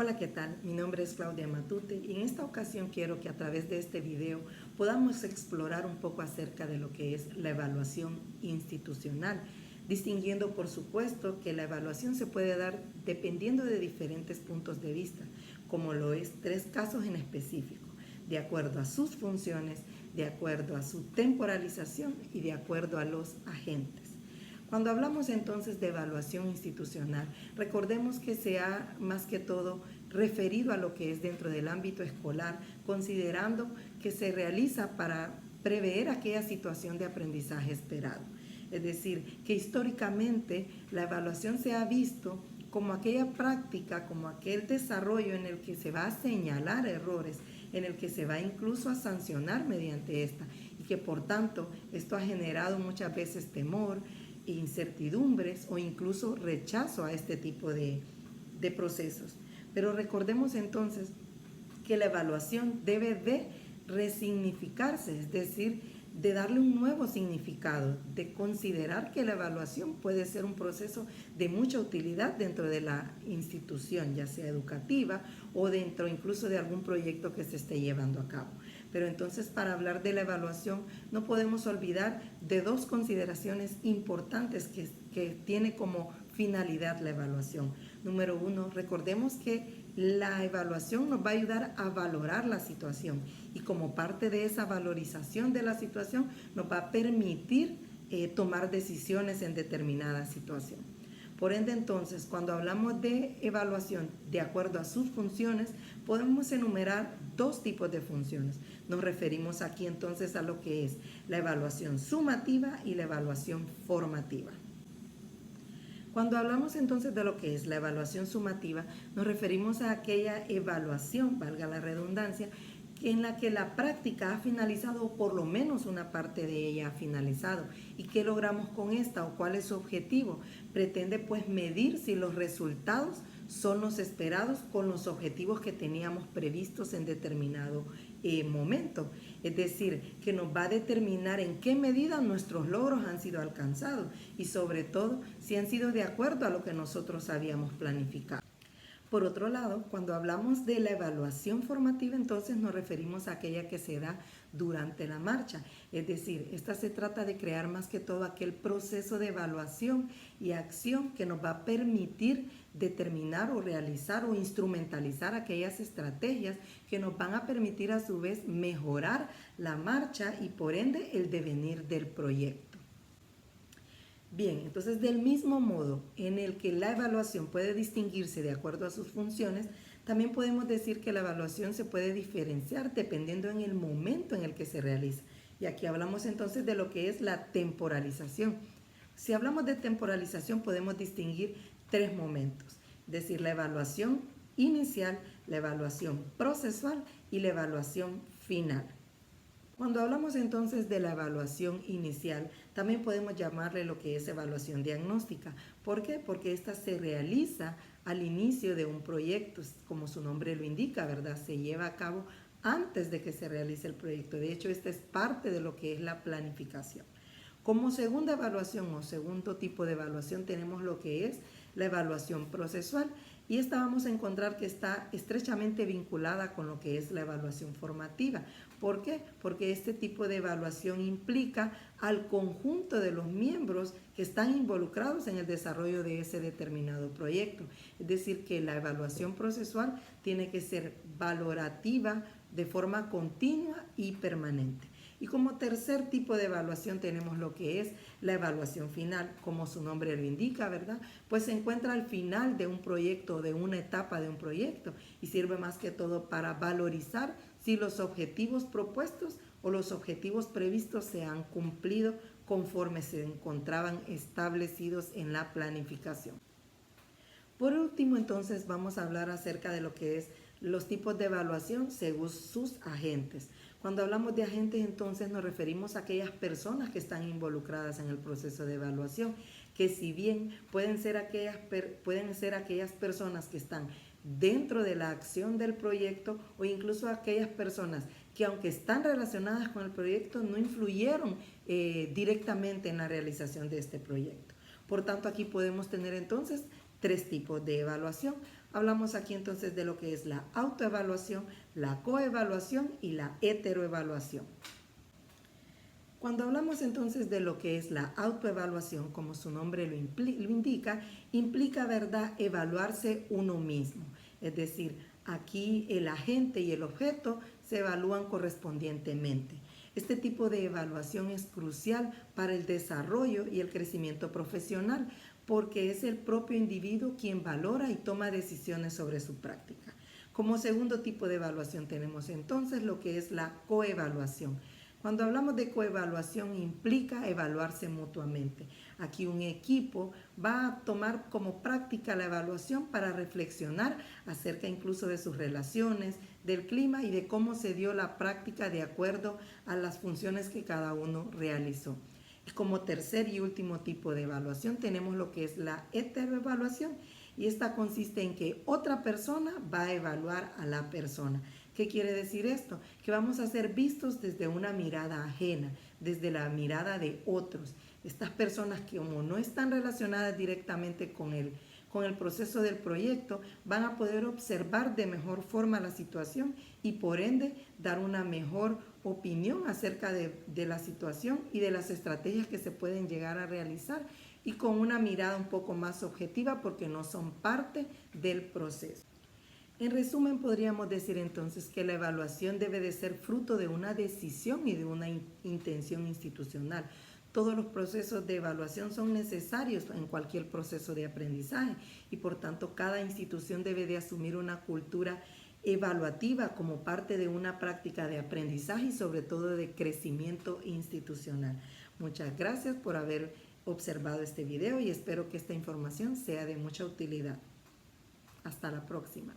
Hola, ¿qué tal? Mi nombre es Claudia Matute y en esta ocasión quiero que a través de este video podamos explorar un poco acerca de lo que es la evaluación institucional, distinguiendo por supuesto que la evaluación se puede dar dependiendo de diferentes puntos de vista, como lo es tres casos en específico, de acuerdo a sus funciones, de acuerdo a su temporalización y de acuerdo a los agentes. Cuando hablamos entonces de evaluación institucional, recordemos que se ha más que todo referido a lo que es dentro del ámbito escolar, considerando que se realiza para prever aquella situación de aprendizaje esperado. Es decir, que históricamente la evaluación se ha visto como aquella práctica, como aquel desarrollo en el que se va a señalar errores, en el que se va incluso a sancionar mediante esta, y que por tanto esto ha generado muchas veces temor, incertidumbres o incluso rechazo a este tipo de procesos. Pero recordemos entonces que la evaluación debe de resignificarse, es decir, de darle un nuevo significado, de considerar que la evaluación puede ser un proceso de mucha utilidad dentro de la institución, ya sea educativa o dentro incluso de algún proyecto que se esté llevando a cabo. Pero entonces, para hablar de la evaluación, no podemos olvidar de dos consideraciones importantes que tiene como finalidad la evaluación. Número uno, recordemos que la evaluación nos va a ayudar a valorar la situación y como parte de esa valorización de la situación nos va a permitir tomar decisiones en determinada situación. Por ende, entonces, cuando hablamos de evaluación de acuerdo a sus funciones, podemos enumerar dos tipos de funciones. Nos referimos aquí entonces a lo que es la evaluación sumativa y la evaluación formativa. Cuando hablamos entonces de lo que es la evaluación sumativa, nos referimos a aquella evaluación, valga la redundancia, en la que la práctica ha finalizado o por lo menos una parte de ella ha finalizado. ¿Y qué logramos con esta o cuál es su objetivo? Pretende pues medir si los resultados son los esperados con los objetivos que teníamos previstos en determinado momento. Es decir, que nos va a determinar en qué medida nuestros logros han sido alcanzados y sobre todo si han sido de acuerdo a lo que nosotros habíamos planificado. Por otro lado, cuando hablamos de la evaluación formativa, entonces nos referimos a aquella que se da durante la marcha. Es decir, esta se trata de crear más que todo aquel proceso de evaluación y acción que nos va a permitir determinar o realizar o instrumentalizar aquellas estrategias que nos van a permitir a su vez mejorar la marcha y por ende el devenir del proyecto. Bien, entonces del mismo modo en el que la evaluación puede distinguirse de acuerdo a sus funciones, también podemos decir que la evaluación se puede diferenciar dependiendo en el momento en el que se realiza. Y aquí hablamos entonces de lo que es la temporalización. Si hablamos de temporalización podemos distinguir tres momentos, es decir, la evaluación inicial, la evaluación procesual y la evaluación final. Cuando hablamos entonces de la evaluación inicial, también podemos llamarle lo que es evaluación diagnóstica. ¿Por qué? Porque esta se realiza al inicio de un proyecto, como su nombre lo indica, ¿verdad? Se lleva a cabo antes de que se realice el proyecto. De hecho, esta es parte de lo que es la planificación. Como segunda evaluación o segundo tipo de evaluación tenemos lo que es la evaluación procesual y esta vamos a encontrar que está estrechamente vinculada con lo que es la evaluación formativa. ¿Por qué? Porque este tipo de evaluación implica al conjunto de los miembros que están involucrados en el desarrollo de ese determinado proyecto. Es decir, que la evaluación procesual tiene que ser valorativa de forma continua y permanente. Y como tercer tipo de evaluación tenemos lo que es la evaluación final, como su nombre lo indica, ¿verdad? Pues se encuentra al final de un proyecto, de una etapa de un proyecto y sirve más que todo para valorizar si los objetivos propuestos o los objetivos previstos se han cumplido conforme se encontraban establecidos en la planificación. Por último, entonces, vamos a hablar acerca de lo que es los tipos de evaluación según sus agentes. Cuando hablamos de agentes, entonces nos referimos a aquellas personas que están involucradas en el proceso de evaluación, que si bien pueden ser aquellas personas que están dentro de la acción del proyecto o incluso aquellas personas que aunque están relacionadas con el proyecto no influyeron directamente en la realización de este proyecto. Por tanto, aquí podemos tener entonces tres tipos de evaluación. Hablamos aquí entonces de lo que es la autoevaluación, la coevaluación y la heteroevaluación. Cuando hablamos entonces de lo que es la autoevaluación, como su nombre lo indica, implica, ¿verdad?, evaluarse uno mismo. Es decir, aquí el agente y el objeto se evalúan correspondientemente. Este tipo de evaluación es crucial para el desarrollo y el crecimiento profesional, porque es el propio individuo quien valora y toma decisiones sobre su práctica. Como segundo tipo de evaluación tenemos entonces lo que es la coevaluación. Cuando hablamos de coevaluación implica evaluarse mutuamente. Aquí un equipo va a tomar como práctica la evaluación para reflexionar acerca incluso de sus relaciones, del clima y de cómo se dio la práctica de acuerdo a las funciones que cada uno realizó. Y como tercer y último tipo de evaluación tenemos lo que es la heteroevaluación, y esta consiste en que otra persona va a evaluar a la persona. ¿Qué quiere decir esto? Que vamos a ser vistos desde una mirada ajena, desde la mirada de otros. Estas personas que como no están relacionadas directamente con el proceso del proyecto, van a poder observar de mejor forma la situación y por ende dar una mejor opinión acerca de la situación y de las estrategias que se pueden llegar a realizar, y con una mirada un poco más objetiva porque no son parte del proceso. En resumen, podríamos decir entonces que la evaluación debe de ser fruto de una decisión y de una intención institucional. Todos los procesos de evaluación son necesarios en cualquier proceso de aprendizaje y por tanto cada institución debe de asumir una cultura evaluativa como parte de una práctica de aprendizaje y sobre todo de crecimiento institucional. Muchas gracias por haber observado este video y espero que esta información sea de mucha utilidad. Hasta la próxima.